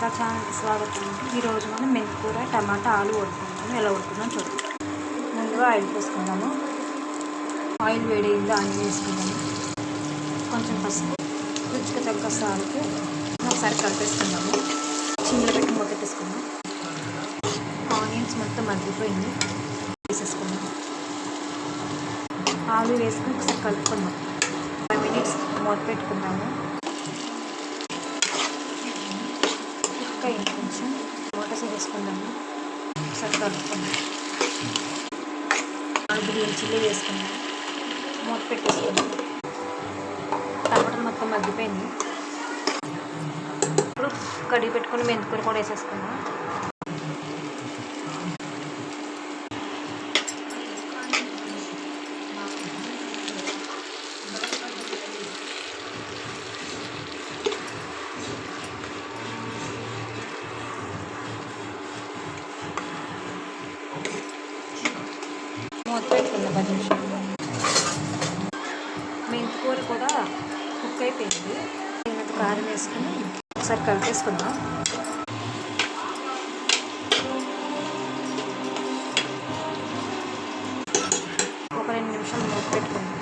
నా ఛానల్కి స్వాగతం. ఈరోజు మనం మెంతికూర టమాటా ఆలు వండుకుందాము. ఎలా వండుకుందాం చూద్దాం. ముందుగా ఆయిల్ పోసుకుందాము. ఆయిల్ వేడైంది, ఆయిల్ వేసుకుందాము. కొంచెం పసుపు, రుచికి తగ్గ సాల్ట్ ఒకసారి కలిపేసుకుందాము. చిన్నగా పెట్టి మూత పెట్టేసుకుందాం. ఆనియన్స్ మొత్తం మగ్గిపోయింది, వేసేసుకుందాం. ఆలు వేసుకుని ఒకసారి కలుపుకుందాం. 5 minutes మూత పెట్టుకుందాము. కొంచెం టమాటాస్ వేసుకుందాము. ఒకసారి కలుపుకుందాం. 4 గ్రీన్ చిల్లీ వేసుకుందాం. మూత పెట్టేసుకుందాం. టమాటాలు మొత్తం మగ్గిపోయింది. ఇప్పుడు కడిగి పెట్టుకుని మెంతికూర కూడా వేసేసుకుందాం. మూత పెట్టుకుందాం 10 నిమిషాలు. మెంతికూర కూడా కుక్ అయిపోయింది. తగినంత కారం వేసుకుని ఒకసారి కలిపేసుకుందాం. ఒక 2 నిమిషాలు మూత పెట్టుకుందాం.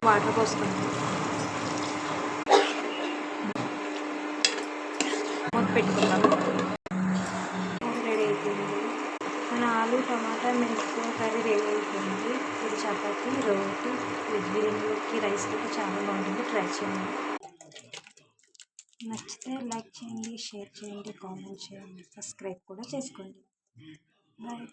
వాటర్ పోసుకుందాం. మూత పెట్టుకుందాము. రెడీ అయిపోయింది. మన ఆలు టమాటా మెంతికూర కర్రీ రెడీ అయిపోయింది. ఇది చపాతీ, రోటీ, వెజ్ బిర్యానీలోకి, రైస్లోకి చాలా బాగుంటుంది. ట్రై చేయండి. నచ్చితే లైక్ చేయండి, షేర్ చేయండి, కామెంట్ చేయండి, సబ్స్క్రైబ్ కూడా చేసుకోండి. బాయ్.